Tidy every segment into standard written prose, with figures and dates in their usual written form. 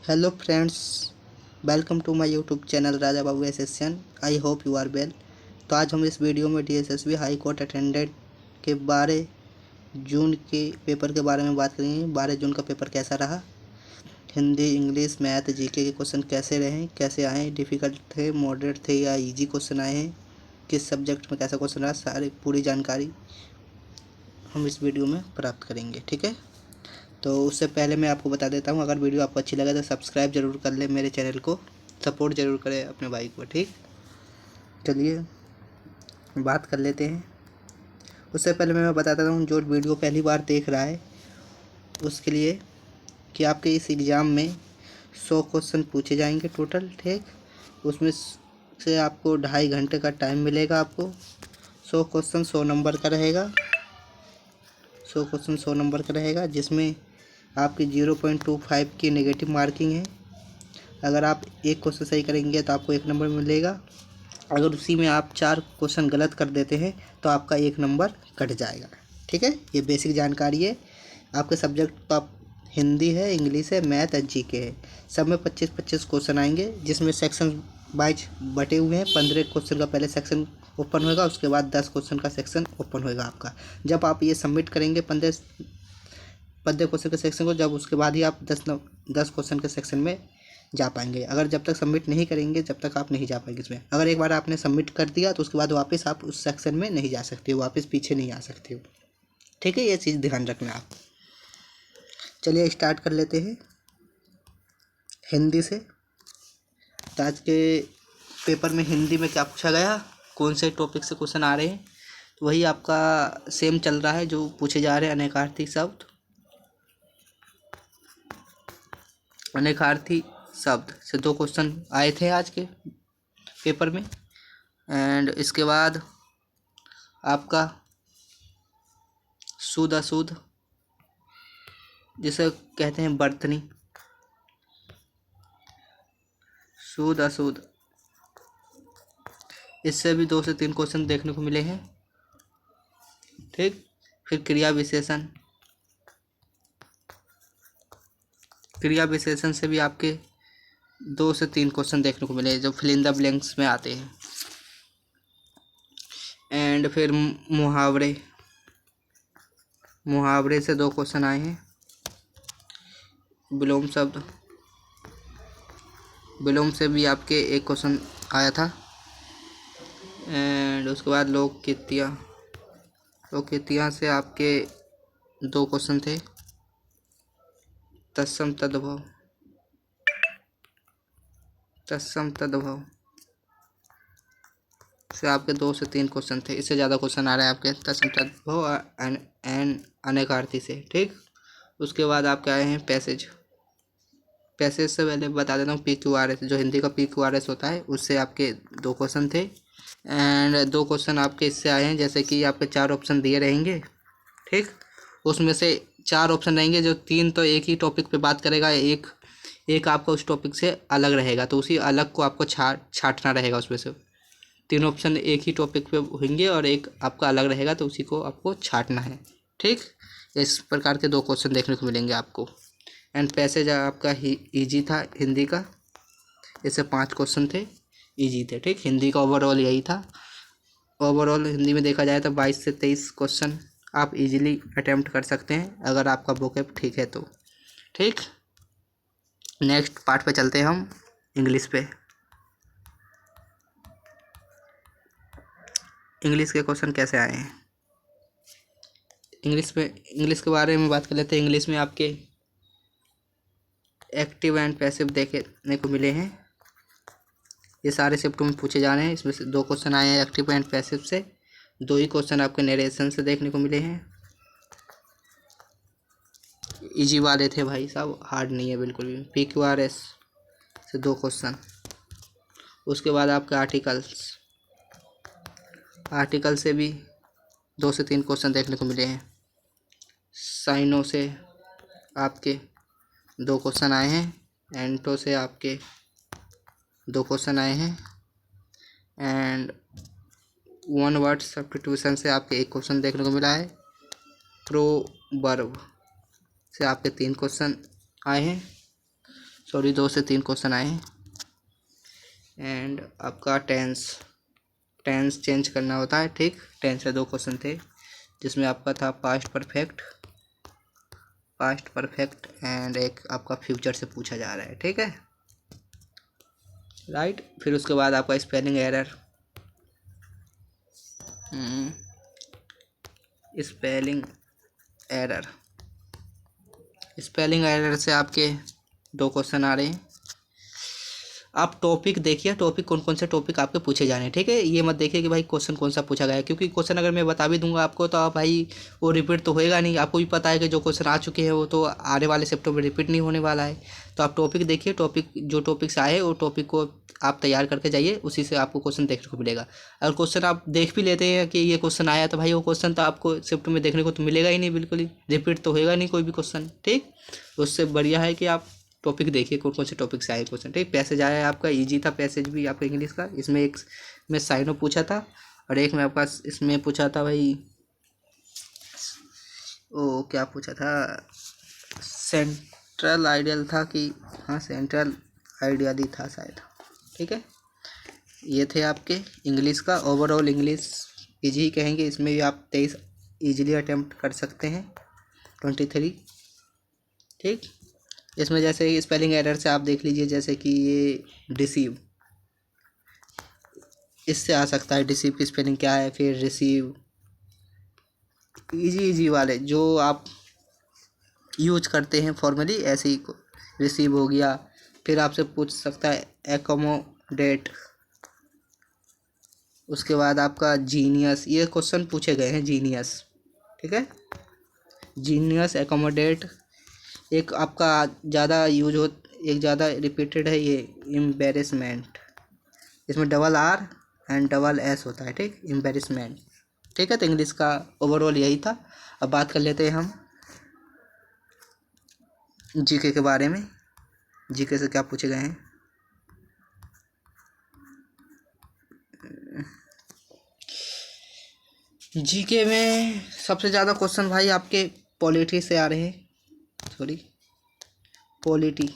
Hello friends, welcome to my YouTube channel Raja Babu एसेसियन। I hope you are well. तो आज हम इस वीडियो में डीएसएसबी हाई कोर्ट अटेंडेंट के 12 जून के पेपर के बारे में बात करेंगे। 12 जून का पेपर कैसा रहा, हिंदी, इंग्लिश, मैथ, जीके के क्वेश्चन कैसे रहे, कैसे आए, डिफ़िकल्ट थे, मॉडरेट थे या इजी क्वेश्चन आए हैं, किस सब्जेक्ट में कैसा क्वेश्चन रहा, सारी पूरी जानकारी हम इस वीडियो में प्राप्त करेंगे। ठीक है, तो उससे पहले मैं आपको बता देता हूँ, अगर वीडियो आपको अच्छी लगे तो सब्सक्राइब ज़रूर कर ले, मेरे चैनल को सपोर्ट ज़रूर करें अपने भाई को। ठीक, चलिए बात कर लेते हैं। उससे पहले मैं बताता हूँ, जो वीडियो पहली बार देख रहा है उसके लिए, कि आपके इस एग्ज़ाम में 100 क्वेश्चन पूछे जाएंगे टोटल। ठीक, उसमें से आपको 2.5 घंटे का टाइम मिलेगा। आपको 100 क्वेश्चन 100 नंबर का रहेगा। 100 क्वेश्चन 100 नंबर का रहेगा, जिसमें आपकी 0.25 की नेगेटिव मार्किंग है। अगर आप एक क्वेश्चन सही करेंगे तो आपको 1 नंबर मिलेगा। अगर उसी में आप 4 क्वेश्चन गलत कर देते हैं तो आपका 1 नंबर कट जाएगा। ठीक है, ये बेसिक जानकारी है। आपके सब्जेक्ट तो आप हिंदी है, इंग्लिश है, मैथ और जीके है। सब में 25-25 क्वेश्चन आएंगे, जिसमें सेक्शन वाइज बटे हुए हैं। 15 क्वेश्चन का पहले सेक्शन ओपन होगा, उसके बाद 10 क्वेश्चन का सेक्शन ओपन होगा आपका। जब आप ये सबमिट करेंगे 15 क्वेश्चन के सेक्शन को, जब उसके बाद ही आप 10 क्वेश्चन के सेक्शन में जा पाएंगे। अगर जब तक सबमिट नहीं करेंगे तब तक आप नहीं जा पाएंगे इसमें। अगर एक बार आपने सबमिट कर दिया तो उसके बाद वापस आप उस सेक्शन में नहीं जा सकते हो, वापस पीछे नहीं आ सकते हो। ठीक है, ये चीज़ ध्यान रखना आप। चलिए स्टार्ट कर लेते हैं हिंदी से। तो आज के पेपर में हिंदी में क्या पूछा गया, कौन से टॉपिक से क्वेश्चन आ रहे हैं, तो वही आपका सेम चल रहा है जो पूछे जा रहे हैं। अनेकार्थी शब्द, अनेकार्थी शब्द से 2 क्वेश्चन आए थे आज के पेपर में। एंड इसके बाद आपका शुद्ध अशुद्ध, जिसे कहते हैं बर्तनी, शुद्ध अशुद्ध, इससे भी 2 से 3 क्वेश्चन देखने को मिले हैं। ठीक, फिर क्रिया विशेषण, क्रिया विशेषण से भी आपके 2 से 3 क्वेश्चन देखने को मिले हैं, जो फिल इन द ब्लैंक्स में आते हैं। एंड फिर मुहावरे, मुहावरे से 2 क्वेश्चन आए हैं। विलोम शब्द, विलोम से भी आपके 1 क्वेश्चन आया था। एंड उसके बाद लोककित्तियाँ, लोककित्तियाँ से आपके 2 क्वेश्चन थे। तत्सम तद्भव, तत्सम तद्भव से आपके 2 से 3 क्वेश्चन थे। इससे ज़्यादा क्वेश्चन आ रहे हैं आपके तत्सम तद्भव एंड अनेकार्थी से। ठीक, उसके बाद आपके आए हैं पैसेज। पैसेज से पहले बता देता हूँ, PQRS, जो हिंदी का PQRS होता है, उससे आपके 2 क्वेश्चन थे। एंड 2 क्वेश्चन आपके इससे आए हैं, जैसे कि आपके 4 ऑप्शन दिए रहेंगे। ठीक, उसमें से 4 ऑप्शन रहेंगे, जो 3 तो एक ही टॉपिक पे बात करेगा, एक आपका उस टॉपिक से अलग रहेगा, तो उसी अलग को आपको छांटना रहेगा। उसमें से 3 ऑप्शन एक ही टॉपिक पे होंगे और एक आपका अलग रहेगा, तो उसी को आपको छांटना है। ठीक, इस प्रकार के 2 क्वेश्चन देखने को मिलेंगे आपको। एंड पैसेज आपका ईजी था हिंदी का, इससे 5 क्वेश्चन थे, ईजी थे। ठीक, हिंदी का ओवरऑल यही था। ओवरऑल हिंदी में देखा जाए तो 22 से 23 क्वेश्चन आप इजीली अटेम्प्ट कर सकते हैं, अगर आपका वोकैब ठीक है तो। ठीक, नेक्स्ट पार्ट पे चलते हैं हम, इंग्लिश पे। इंग्लिश के क्वेश्चन कैसे आए हैं, इंग्लिश में, इंग्लिश के बारे में बात कर लेते हैं। इंग्लिश में आपके एक्टिव एंड पैसिव देखने को मिले हैं। ये सारे शिफ्ट में पूछे जा रहे हैं। इसमें से 2 क्वेश्चन आए हैं एक्टिव एंड पैसिव से, 2 ही क्वेश्चन आपके नरेशन से देखने को मिले हैं। इजी वाले थे भाई साहब, हार्ड नहीं है बिल्कुल भी। PQRS से 2 क्वेश्चन। उसके बाद आपके आर्टिकल्स, आर्टिकल से भी 2 से 3 क्वेश्चन देखने को मिले हैं। साइनो से आपके 2 क्वेश्चन आए हैं। एंटो से आपके 2 क्वेश्चन आए हैं। एंड 1 वर्ड सब्स्टिट्यूशन से आपके 1 क्वेश्चन देखने को मिला है। प्रोवर्ब से आपके 3 क्वेश्चन आए हैं। सॉरी 2 से 3 क्वेश्चन आए हैं। एंड आपका टेंस चेंज करना होता है, ठीक। टेंस से 2 क्वेश्चन थे, जिसमें आपका था पास्ट परफेक्ट एंड एक आपका फ्यूचर से पूछा जा रहा है, ठीक है, राइट। फिर उसके बाद आपका स्पेलिंग एरर, स्पेलिंग एरर से आपके 2 क्वेश्चन आ रहे हैं। आप टॉपिक देखिए, टॉपिक कौन कौन से टॉपिक आपके पूछे जाने हैं, ठीक है। ये मत देखिए कि भाई क्वेश्चन कौन सा पूछा गया है, क्योंकि क्वेश्चन अगर मैं बता भी दूंगा आपको तो आप भाई वो रिपीट तो होएगा नहीं। आपको भी पता है कि जो क्वेश्चन आ चुके हैं वो तो आने वाले सेप्टेम्बर में रिपीट नहीं होने वाला है। तो आप टॉपिक देखिए, जो टॉपिक से आए वो टॉपिक को आप तैयार करके जाइए, उसी से आपको क्वेश्चन देखने को मिलेगा। अगर क्वेश्चन आप देख भी लेते हैं कि ये क्वेश्चन आया, तो भाई वो क्वेश्चन तो आपको सेप्टेम्बर में देखने को तो मिलेगा ही नहीं, बिल्कुल ही रिपीट तो होएगा नहीं कोई भी क्वेश्चन, ठीक। उससे बढ़िया है कि आप टॉपिक देखिए कौन कौन से टॉपिक से आए क्वेश्चन, ठीक। पैसेज आया है आपका, इजी था पैसेज भी आपका इंग्लिश का। इसमें एक में साइनो पूछा था और एक में आपका इसमें पूछा था भाई, ओ क्या पूछा था, सेंट्रल आइडियल था कि, हाँ सेंट्रल आइडियल ही था शायद, ठीक है। ये थे आपके इंग्लिश का। ओवरऑल इंग्लिश इजी ही कहेंगे, इसमें भी आप 23 ईजिली अटैम्प्ट कर सकते हैं, 23, ठीक। इसमें जैसे स्पेलिंग एरर से आप देख लीजिए, जैसे कि ये डिसीव, इससे आ सकता है डिसीव की स्पेलिंग क्या है। फिर रिसीव, इजी वाले जो आप यूज करते हैं फॉर्मली, ऐसे ही रिसीव हो गया। फिर आपसे पूछ सकता है एकोमोडेट, उसके बाद आपका जीनियस, ये क्वेश्चन पूछे गए हैं, जीनियस, ठीक है। Genius, accommodate. एक आपका ज़्यादा यूज हो, एक ज़्यादा रिपीटेड है ये एम्बेरसमेंट, इसमें double R and double S होता है, ठीक, एम्बेरसमेंट, ठीक है। तो इंग्लिश का ओवरऑल यही था। अब बात कर लेते हैं हम जीके के बारे में। जीके से क्या पूछे गए हैं, जीके में सबसे ज़्यादा क्वेश्चन भाई आपके पॉलिटी से आ रहे हैं, पॉलिटी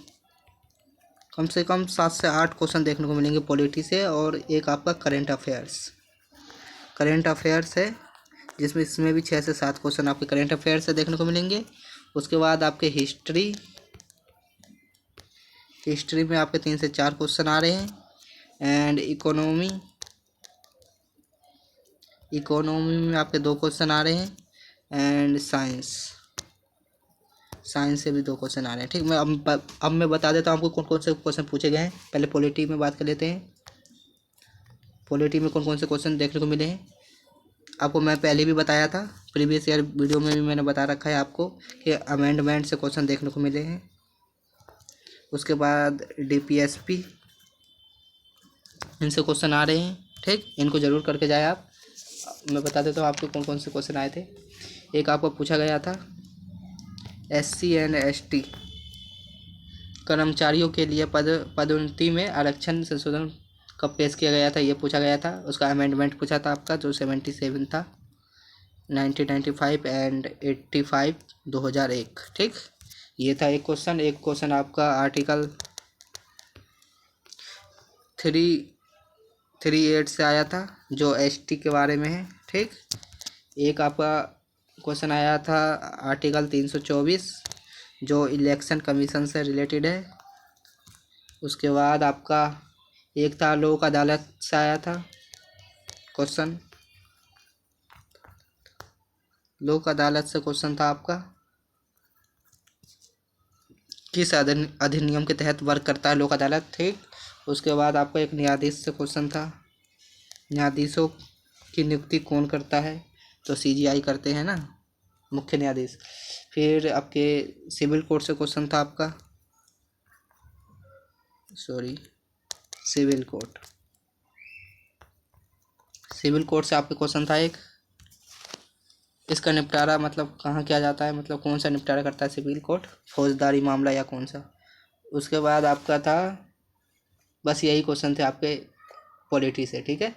कम से कम 7 से 8 क्वेश्चन देखने को मिलेंगे पॉलिटी से। और एक आपका करंट अफेयर्स है, जिसमें इसमें भी 6 से 7 क्वेश्चन आपके करंट अफेयर्स से देखने को मिलेंगे। उसके बाद आपके हिस्ट्री में आपके 3 से 4 क्वेश्चन आ रहे हैं। एंड इकोनॉमी में आपके 2 क्वेश्चन आ रहे हैं। एंड साइंस से भी 2 क्वेश्चन आ रहे हैं, ठीक। अब मैं बता देता हूँ आपको कौन कौन से क्वेश्चन पूछे गए हैं। पहले पॉलिटी में बात कर लेते हैं। पॉलिटी में कौन कौन से क्वेश्चन देखने को मिले हैं, आपको मैं पहले भी बताया था, प्रीवियस ईयर वीडियो में भी मैंने बता रखा है आपको कि अमेंडमेंट से क्वेश्चन देखने को मिले हैं। उसके बाद डीपीएसपी, इनसे क्वेश्चन आ रहे हैं, ठीक। इनको ज़रूर करके जाए आप। मैं बता देता हूँ आपको कौन कौन से क्वेश्चन आए थे। एक आपको पूछा गया था SC एंड ST कर्मचारियों के लिए पदोन्नति में आरक्षण संशोधन कब पेश किया गया था, ये पूछा गया था। उसका अमेंडमेंट पूछा था आपका, जो 77 था, 1995 एंड 85 2001, ठीक। ये था एक क्वेश्चन। एक क्वेश्चन आपका आर्टिकल 338 से आया था, जो ST के बारे में है, ठीक। एक आपका क्वेश्चन आया था आर्टिकल 324, जो इलेक्शन कमीशन से रिलेटेड है। उसके बाद आपका एक था लोक अदालत से आया था क्वेश्चन, लोक अदालत से क्वेश्चन था आपका किस अधिनियम के तहत वर्क करता है लोक अदालत, ठीक। उसके बाद आपका एक न्यायाधीश से क्वेश्चन था, न्यायाधीशों की नियुक्ति कौन करता है, तो CGI करते हैं ना, मुख्य न्यायाधीश। फिर आपके सिविल कोर्ट से क्वेश्चन था आपका, सिविल कोर्ट से आपके क्वेश्चन था एक, इसका निपटारा मतलब कहाँ किया जाता है, मतलब कौन सा निपटारा करता है सिविल कोर्ट, फौजदारी मामला या कौन सा। उसके बाद आपका था, बस यही क्वेश्चन थे आपके पॉलिटी से, ठीक है।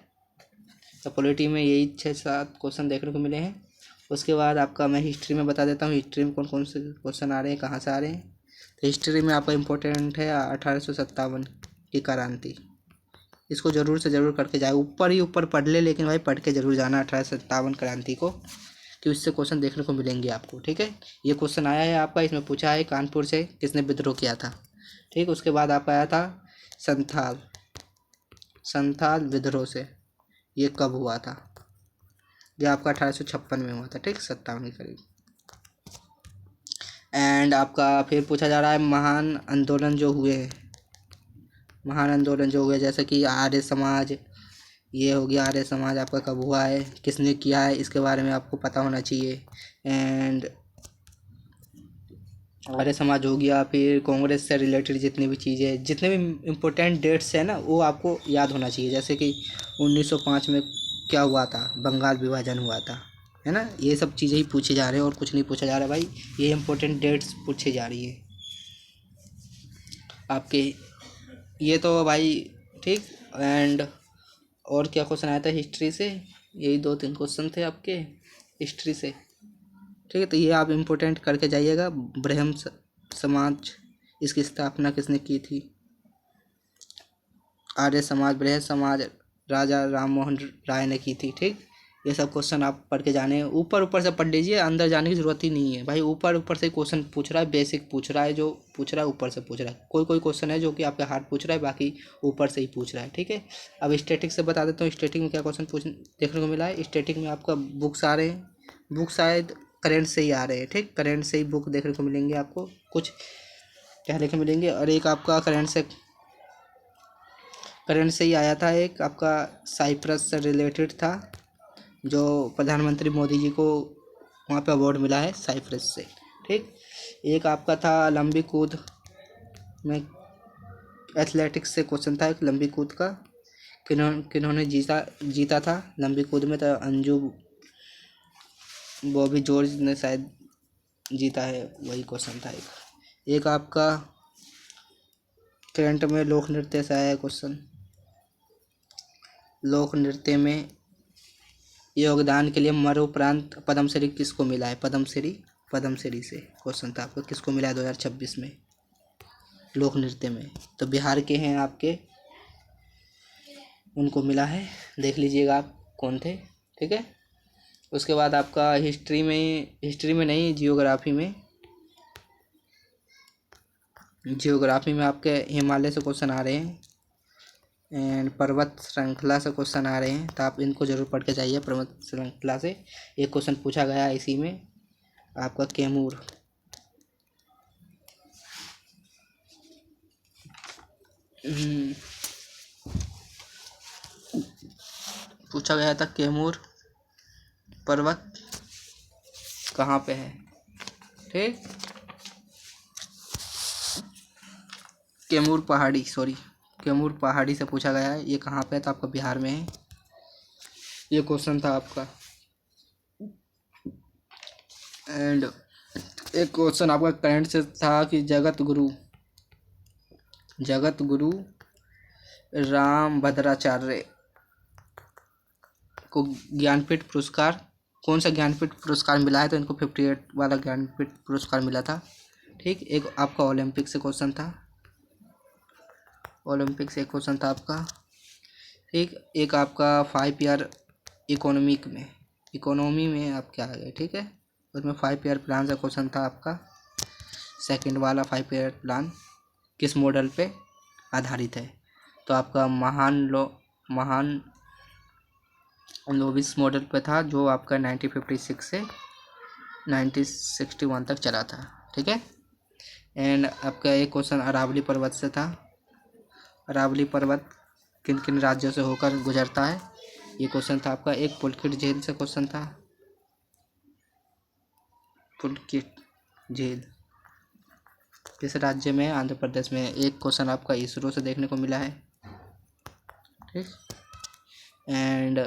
तो पॉलिटी में यही 6-7 क्वेश्चन देखने को मिले हैं। उसके बाद आपका मैं हिस्ट्री में बता देता हूँ, हिस्ट्री में कौन कौन से क्वेश्चन आ रहे हैं, कहाँ से आ रहे हैं। तो हिस्ट्री में आपका इम्पोर्टेंट है 1857 की क्रांति। इसको ज़रूर से ज़रूर करके जाए, ऊपर ही ऊपर पढ़ ले, लेकिन भाई पढ़ के ज़रूर जाना 1857 क्रांति को, कि उससे क्वेश्चन देखने को मिलेंगे आपको। ठीक है, ये क्वेश्चन आया है आपका, इसमें पूछा है कानपुर से किसने विद्रोह किया था। ठीक, उसके बाद आपका आया था संथाल विद्रोह से, ये कब हुआ था, ये आपका 1856 में हुआ था। ठीक, 57 के करीब। एंड आपका फिर पूछा जा रहा है महान आंदोलन जो हुए हैं, जैसे कि आर्य समाज, ये हो गया आर्य समाज आपका कब हुआ है, किसने किया है, इसके बारे में आपको पता होना चाहिए। एंड आर्य समाज हो गया, फिर कांग्रेस से रिलेटेड जितनी भी चीज़ें, जितने भी इम्पोर्टेंट डेट्स हैं ना, वो आपको याद होना चाहिए। जैसे कि 1905 में क्या हुआ था, बंगाल विभाजन हुआ था, है ना। ये सब चीज़ें ही पूछे जा रहे हैं और कुछ नहीं पूछा जा रहा भाई, ये इम्पोर्टेंट डेट्स पूछे जा रही है आपके, ये तो भाई। ठीक, एंड और क्या क्वेश्चन आया था हिस्ट्री से, यही 2-3 क्वेश्चन थे आपके हिस्ट्री से। ठीक है, तो ये आप इम्पोर्टेंट करके जाइएगा। ब्रह्म समाज, इसकी स्थापना किसने की थी, आर्य समाज, ब्रह्म समाज राजा राम मोहन राय ने की थी। ठीक, ये सब क्वेश्चन आप पढ़ के जाने हैं, ऊपर ऊपर से पढ़ लीजिए, अंदर जाने की ज़रूरत ही नहीं है भाई। ऊपर ऊपर से क्वेश्चन पूछ रहा है, बेसिक पूछ रहा है, जो पूछ रहा है ऊपर से पूछ रहा है। कोई कोई क्वेश्चन है जो कि आपके हार्ड पूछ रहा है, बाकी ऊपर से ही पूछ रहा है। ठीक है, अब स्टैटिक से बता देता हूँ, स्टैटिक में क्या क्वेश्चन देखने को मिला है। स्टैटिक में आपका बुक्स आ रहे हैं, बुक शायद करेंट से ही आ रहे हैं। ठीक, करेंट से ही बुक देखने को मिलेंगे आपको, कुछ क्या देखने मिलेंगे। और एक आपका करेंट से ही आया था, एक आपका साइप्रस से रिलेटेड था, जो प्रधानमंत्री मोदी जी को वहाँ पे अवार्ड मिला है साइप्रस से। ठीक, एक आपका था लंबी कूद में, एथलेटिक्स से क्वेश्चन था एक लंबी कूद का, किन्होंने जीता था लंबी कूद में, तो अंजू बॉबी जॉर्ज ने शायद जीता है, वही क्वेश्चन था एक आपका करंट में लोक नृत्य से आया क्वेश्चन, लोक नृत्य में योगदान के लिए मरणोपरांत पद्मश्री किसको मिला है, पद्मश्री से क्वेश्चन था आपका, किसको मिला है 2026 में लोक नृत्य में, तो बिहार के हैं आपके, उनको मिला है, देख लीजिएगा आप कौन थे। ठीक है, उसके बाद आपका हिस्ट्री में नहीं, जियोग्राफी में आपके हिमालय से क्वेश्चन आ रहे हैं एंड पर्वत श्रृंखला से क्वेश्चन आ रहे हैं, तो आप इनको जरूर पढ़ के जाइए। पर्वत श्रृंखला से एक क्वेश्चन पूछा गया है इसी में आपका, कैमूर पूछा गया था, कैमूर पर्वत कहाँ पे है। ठीक, कैमूर पहाड़ी से पूछा गया है, ये कहाँ पे है, तो आपका बिहार में है, ये क्वेश्चन था आपका। एंड एक क्वेश्चन आपका करंट से था कि जगत गुरु राम भद्राचार्य को ज्ञानपीठ पुरस्कार, कौन सा ज्ञानपीठ पुरस्कार मिला है, तो इनको 58 वाला ज्ञानपीठ पुरस्कार मिला था। ठीक, एक आपका ओलंपिक से क्वेश्चन था, आपका। ठीक, एक आपका 5 ईयर इकोनॉमी में आप क्या आ गए। ठीक है, उसमें 5 ईयर प्लान से क्वेश्चन था आपका, सेकंड वाला 5 ईयर प्लान किस मॉडल पे आधारित है, तो आपका महान लोविस मॉडल पे था, जो आपका 1956 से 1961 तक चला था। ठीक है, एंड आपका एक क्वेश्चन अरावली पर्वत से था, अरावली पर्वत किन किन राज्यों से होकर गुजरता है, ये क्वेश्चन था आपका। एक पुलकित झील से क्वेश्चन था, पुलकित झील किस राज्य में है, आंध्र प्रदेश में। एक क्वेश्चन आपका इसरो से देखने को मिला है। ठीक, एंड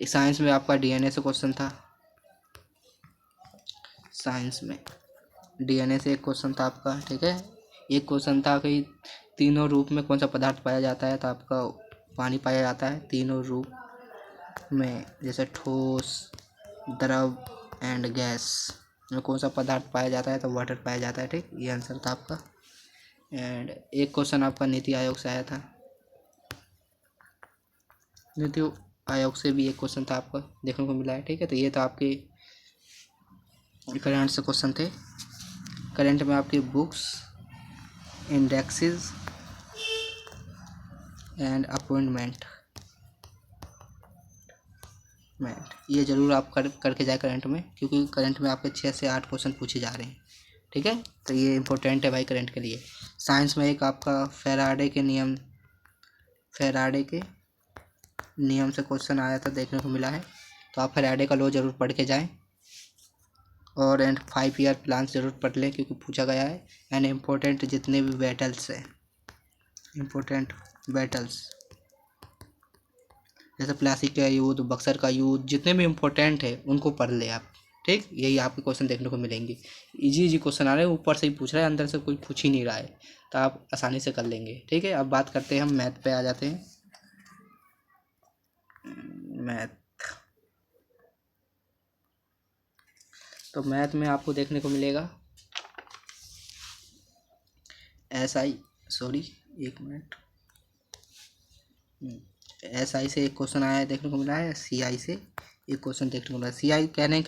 साइंस में आपका डीएनए से क्वेश्चन था, साइंस में डीएनए से एक क्वेश्चन था आपका। ठीक है, एक क्वेश्चन था कि तीनों रूप में कौन सा पदार्थ पाया जाता है, तो आपका पानी पाया जाता है तीनों रूप में, जैसे ठोस, द्रव एंड गैस में कौन सा पदार्थ पाया जाता है, तो वाटर पाया जाता है। ठीक, ये आंसर था आपका। एंड एक क्वेश्चन आपका नीति आयोग से आया था, नीति आयोग से भी एक क्वेश्चन था आपका देखने को मिला है। ठीक है, तो ये तो आपके करंट से क्वेश्चन थे। करंट में आपकी बुक्स, इंडेक्सेस एंड अपॉइंटमेंट ये ज़रूर आप करके जाए करंट में, क्योंकि करंट में आपके 6 से 8 क्वेश्चन पूछे जा रहे हैं। ठीक है, तो ये इम्पोर्टेंट है भाई करंट के लिए। साइंस में एक आपका फैराडे के नियम से क्वेश्चन आया था देखने को मिला है, तो आप फैराडे का लॉ ज़रूर पढ़ के जाएं। और एंड 5 ईयर प्लान ज़रूर पढ़ लें क्योंकि पूछा गया है। एंड इम्पोर्टेंट जितने भी बैटल्स हैं, इम्पोर्टेंट बैटल्स जैसे प्लासी का युद्ध, बक्सर का युद्ध, जितने भी इम्पोर्टेंट है उनको पढ़ ले आप। ठीक, यही आपके क्वेश्चन देखने को मिलेंगे। इजी क्वेश्चन आ रहे हैं, ऊपर से ही पूछ रहा है, अंदर से कोई पूछ ही नहीं रहा है, तो आप आसानी से कर लेंगे। ठीक है, अब बात करते हैं हम मैथ पे आ जाते हैं। मैथ, तो मैथ में आपको देखने को मिलेगा SI से एक क्वेश्चन आया है देखने को मिला है, CI से एक क्वेश्चन देखने को मिला है। CI कह रहे हैं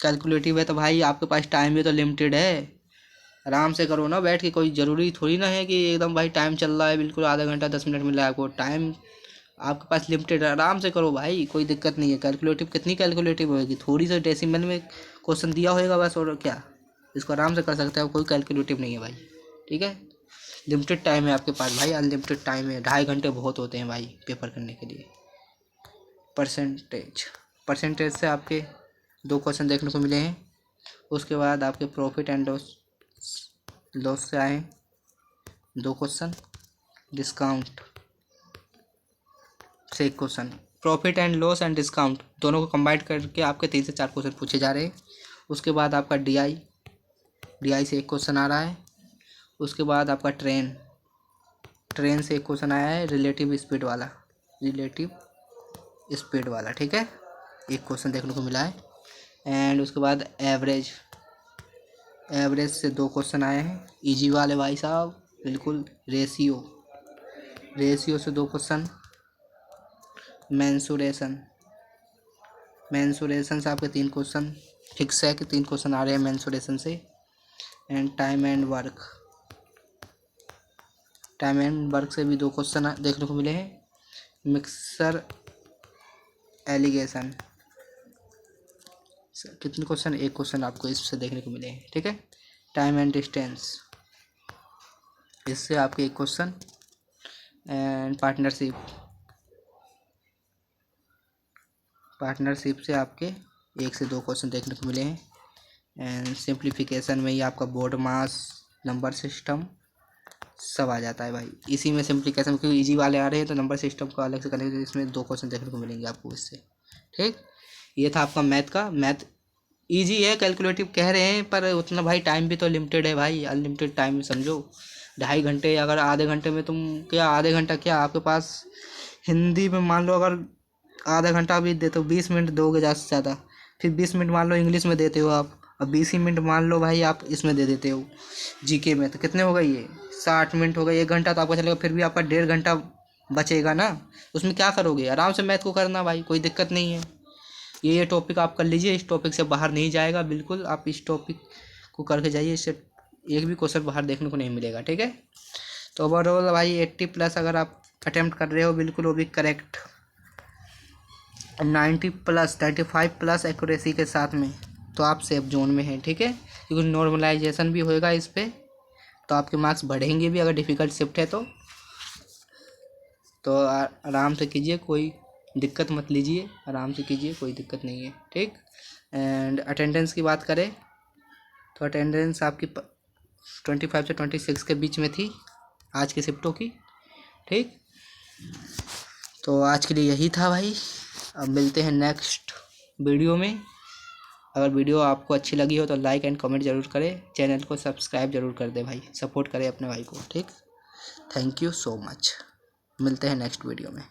कैलकुलेटिव है, तो भाई आपके पास टाइम भी तो लिमिटेड है, आराम से करो ना बैठ के, कोई ज़रूरी थोड़ी ना है कि एकदम भाई टाइम चल रहा है बिल्कुल आधा घंटा 10 मिनट मिल रहा है आपको, टाइम आपके पास लिमिटेड है, आराम से करो भाई, कोई दिक्कत नहीं है। कितनी कैलकुलेटिव होगी, थोड़ी सी डेसिमल में क्वेश्चन दिया होगा बस, और क्या, इसको आराम से कर सकते हो, कोई कैलकुलेटिव नहीं है भाई। ठीक है, लिमिटेड टाइम है आपके पास भाई, अनलिमिटेड टाइम है, 2.5 घंटे बहुत होते हैं भाई पेपर करने के लिए। परसेंटेज से आपके 2 क्वेश्चन देखने को मिले हैं। उसके बाद आपके प्रॉफिट एंड लॉस से आए 2 क्वेश्चन, डिस्काउंट से एक question, profit and loss and discount दोनों को कंबाइन करके आपके 3 से 4 क्वेश्चन पूछे जा रहे हैं। उसके बाद आपका DI से एक क्वेश्चन आ रहा है। उसके बाद आपका ट्रेन से एक क्वेश्चन आया है, रिलेटिव स्पीड वाला। ठीक है, एक क्वेश्चन देखने को मिला है। एंड उसके बाद एवरेज से 2 क्वेश्चन आए हैं, इजी वाले भाई साहब बिल्कुल। रेशियो से 2 क्वेश्चन, मेंसुरेशन से आपके 3 क्वेश्चन, फिक्स है कि 3 क्वेश्चन आ रहे हैं मेंसुरेशन से। एंड टाइम एंड वर्क से भी 2 क्वेश्चन देखने को मिले हैं। मिक्सर एलिगेशन कितने क्वेश्चन, एक क्वेश्चन आपको इससे देखने को मिले हैं। ठीक है, टाइम एंड डिस्टेंस इससे आपके 1 क्वेश्चन। एंड पार्टनरशिप से आपके 1 से 2 क्वेश्चन देखने को मिले हैं। एंड सिंप्लीफिकेशन में ही आपका बोर्ड मास, नंबर सिस्टम सब आ जाता है भाई इसी में। सिंप्लीफिकेशन क्योंकि इजी वाले आ रहे हैं तो नंबर सिस्टम को अलग से करने के इसमें 2 क्वेश्चन देखने को मिलेंगे आपको इससे। ठीक, ये था आपका मैथ इजी है, कैलकुलेटिव कह रहे हैं पर उतना भाई टाइम भी तो लिमिटेड है भाई, अनलिमिटेड टाइम समझो। 2.5 घंटे, अगर आधे घंटे में तुम आधे घंटा क्या आपके पास हिंदी में मान लो अगर आधा घंटा भी देते हो, 20 मिनट दोगे ज़्यादा से ज़्यादा, फिर 20 मिनट मान लो इंग्लिश में देते हो आप, और 20 ही मिनट मान लो भाई आप इसमें दे देते हो GK में, तो कितने हो गए ये 60 मिनट हो गए, 1 घंटा तो आपका चलेगा, फिर भी आपका 1.5 घंटा बचेगा ना, उसमें क्या करोगे, आराम से मैथ को करना भाई, कोई दिक्कत नहीं है। ये टॉपिक आप कर लीजिए, इस टॉपिक से बाहर नहीं जाएगा बिल्कुल, आप इस टॉपिक को करके जाइए, इससे एक भी क्वेश्चन बाहर देखने को नहीं मिलेगा। ठीक है, तो ओवरऑल भाई 80+ अगर आप अटेम्प्ट कर रहे हो बिल्कुल वो भी करेक्ट, 95+ एक्यूरेसी के साथ में, तो आप सेफ जोन में हैं। ठीक है, क्योंकि नॉर्मलाइजेशन भी होएगा इस पर, तो आपके मार्क्स बढ़ेंगे भी अगर डिफ़िकल्ट शिफ्ट है तो आराम से कीजिए, कोई दिक्कत मत लीजिए, आराम से कीजिए, कोई दिक्कत नहीं है। ठीक, एंड अटेंडेंस की बात करें तो अटेंडेंस आपकी 25 से 26 के बीच में थी आज की शिफ्टों की। ठीक, तो आज के लिए यही था भाई, अब मिलते हैं नेक्स्ट वीडियो में। अगर वीडियो आपको अच्छी लगी हो तो लाइक एंड कमेंट ज़रूर करें, चैनल को सब्सक्राइब ज़रूर कर दें भाई, सपोर्ट करें अपने भाई को। ठीक, थैंक यू सो मच, मिलते हैं नेक्स्ट वीडियो में।